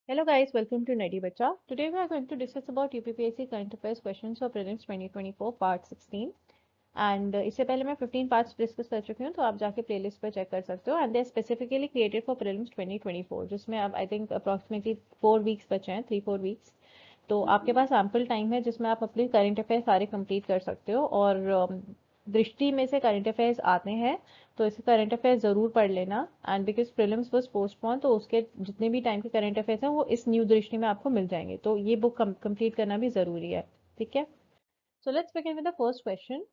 Hello guys, welcome to Nadi Bacha. Today we are going to discuss about UPPSC current affairs questions for prelims 2024 part 16. And इससे पहले मैं 15 parts discuss कर चुकी हूँ, तो आप जाके प्लेलिस्ट पर चेक कर सकते हो. And they specifically created for prelims 2024, जिसमें अब आई थिंक अप्रॉक्सीमेटली 4 वीक्स बचे हैं, 3-4 वीक्स. तो आपके पास एम्पल टाइम है जिसमें आप अपने करंट अफेयर सारे कंप्लीट कर सकते हो. और दृष्टि में से करंट अफेयर्स आते हैं तो इसे करंट अफेयर्स ज़रूर पढ़ लेना. And because prelims was postpone, तो उसके जितने भी टाइम के करंट अफेयर्स हैं वो इस न्यू दृष्टि में आपको मिल जाएंगे. तो ये बुक कंप्लीट करना भी ज़रूरी है. ठीक है. So let's begin with the first question.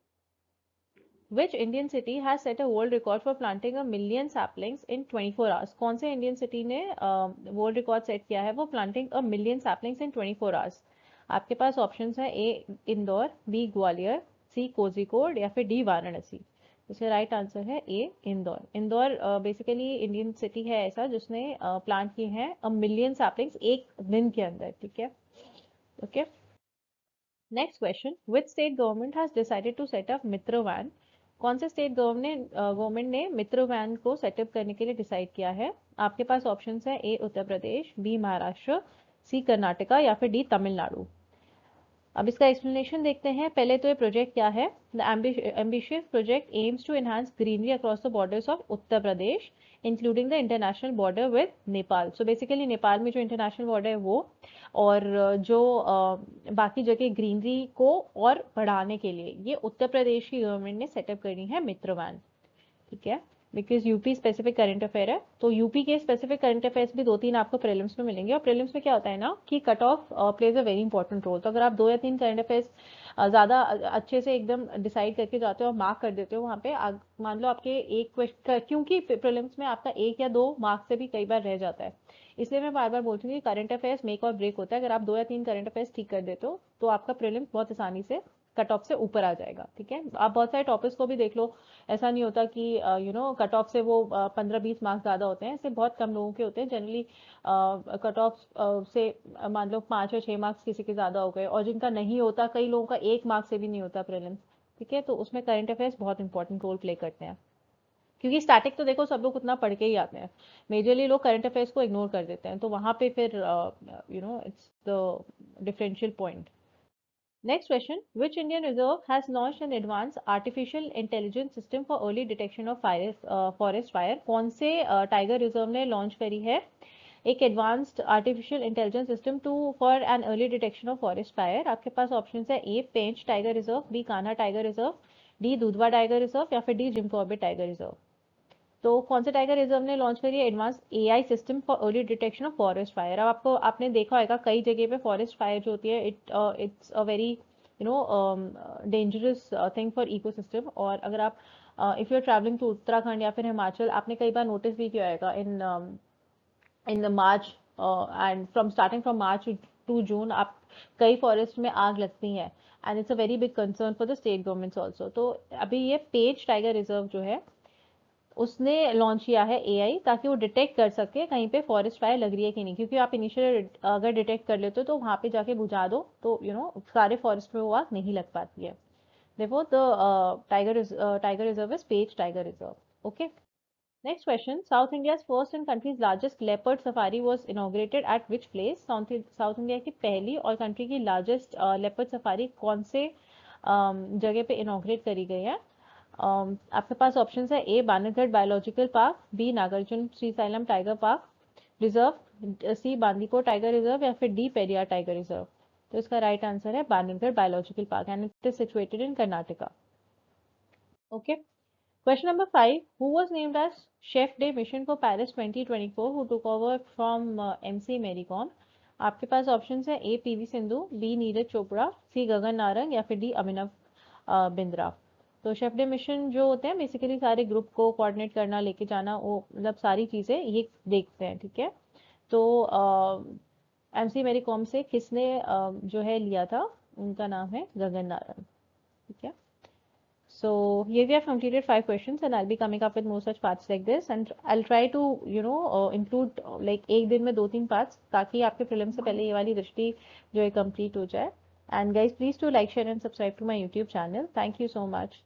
Which Indian city has set a world record for planting a million saplings in 24 hours? कौन से इंडियन सिटी ने वर्ल्ड रिकॉर्ड सेट किया है वो planting a million saplings in 24 hours? आपके पास options है A Indore, B Gwalior, C Kozhikode या फिर डी वाराणसी. इसका राइट आंसर है A Indore. Indore basically Indian city है ऐसा जिसने प्लांट किए हैं अ मिलियन सैपलिंग्स एक दिन के अंदर. ठीक है. Okay. Next question. Which state government has decided to set up Mitra Van? कौन से स्टेट गवर्नमेंट ने मित्र वैन को सेटअप करने के लिए डिसाइड किया है? आपके पास ऑप्शंस है ए उत्तर प्रदेश, बी महाराष्ट्र, सी कर्नाटका या फिर डी तमिलनाडु. अब इसका एक्सप्लेनेशन देखते हैं. पहले तो ये प्रोजेक्ट क्या है. The ambitious project aims to enhance greenery across the borders of Uttar Pradesh including the international border with Nepal. So basically Nepal में जो इंटरनेशनल बॉर्डर है वो, और जो बाकी जगह ग्रीनरी को और बढ़ाने के लिए ये उत्तर प्रदेश की गवर्नमेंट ने सेटअप करनी है मित्र वैन. ठीक है. Because UP specific current affair है, तो यूपी के स्पेसिफिक करंट अफेयर्स भी 2-3 आपको प्रीलिम्स में मिलेंगे. और प्रीलिम्स में क्या होता है ना कि cut off plays a very important role. तो अगर आप 2 या 3 करंट अफेयर्स ज़्यादा अच्छे से एकदम डिसाइड करके जाते हो और मार्क कर देते हो वहाँ पे, मान लो आपके एक क्वेश्चन, क्योंकि प्रीलिम्स में आपका 1 या 2 मार्क्स से भी कई बार रह जाता है, इसलिए मैं बार बार बोलती हूँ कि करंट अफेयर्स मेक और ब्रेक होता है. अगर आप 2 या 3 करंट अफेयर्स ठीक कर देते हो तो आपका प्रीलिम्स बहुत आसानी से कट ऑफ से ऊपर आ जाएगा. ठीक है. आप बहुत सारे टॉपिक्स को भी देख लो, ऐसा नहीं होता कि कट ऑफ से वो 15-20 मार्क्स ज़्यादा होते हैं. ऐसे बहुत कम लोगों के होते हैं. जनरली कट ऑफ से मान लो 5 या 6 मार्क्स किसी के ज़्यादा हो गए, और जिनका नहीं होता, कई लोगों का 1 मार्क से भी नहीं होता प्रीलिम्स. ठीक है. तो उसमें करंट अफेयर्स बहुत इंपॉर्टेंट रोल प्ले करते हैं, क्योंकि स्टैटिक तो देखो सब लोग उतना पढ़ के ही आते हैं. मेजरली लोग करंट अफेयर्स को इग्नोर कर देते हैं, तो वहाँ पे फिर it's the differential point. Next question. Which Indian reserve has launched an advanced artificial intelligence system for early detection of forest fire? कौन से टाइगर रिजर्व ने लॉन्च करी है एक advanced artificial intelligence system to for an early detection of forest fire? आपके पास option है A Pench tiger reserve, B Kanha tiger reserve, D Dudhwa tiger reserve या फिर D Jim Corbett tiger reserve. तो कौन से टाइगर रिजर्व ने लॉन्च करी है advance AI system for early detection of forest fire? अब आपने देखा होगा कई जगह पे फॉरेस्ट फायर जो होती है it's a very dangerous thing for ecosystem. और अगर आप if you are travelling to Uttarakhand या फिर हिमाचल, आपने कई बार नोटिस भी किया होगा in the March and from March to June आप कई फॉरेस्ट में आग लगती है. And it's a very big concern for the state governments also. तो अभी ये पेज टाइगर रिजर्व जो है उसने लॉन्च किया है एआई, ताकि वो डिटेक्ट कर सके कहीं पे फॉरेस्ट फायर लग रही है कि नहीं. क्योंकि आप इनिशियल अगर डिटेक्ट कर लेते हो तो वहाँ पे जाके बुझा दो, तो सारे फॉरेस्ट में वो आग नहीं लग पाती है. देखो the tiger reserve is page tiger reserve. Okay. Next question. South India's first and countries largest leopard safari was inaugurated eight which place? South India की पहली और कंट्री की लार्जेस्ट लेपर्ड सफारी कौन से जगह पे इनॉग्रेट करी गई है? आपके पास ऑप्शन है A Bannerghatta biological park, B Nagarjuna Srisailam tiger park reserve, C Bandipur tiger reserve या फिर डी पेरियार टाइगर रिजर्व. तो इसका राइट आंसर है Bannerghatta biological park and it is situated in Karnataka. Okay. Question number 5. Who was named as chef de mission for Paris 2024 who took over from MC Mary Kom? आपके पास option है A PV Sindhu, B Neeraj Chopra, C Gagan Narang या फिर D Abhinav Bindra. तो chef de mission जो होते हैं basically सारे ग्रुप को कोऑर्डिनेट करना, लेके जाना, वो मतलब सारी चीज़ें ये देखते हैं. ठीक है. तो एमसी मैरी कॉम से किसने जो है लिया था, उनका नाम है गगन नारंग. ठीक है. So here we have completed 5 questions and I'll be coming up with more such parts like this, and I'll try to include like एक दिन में 2-3 parts, ताकि आपके प्रीलिम से पहले ये वाली दृष्टि जो है complete हो जाए. And guys, please do like, share and subscribe to my YouTube channel. Thank you so much.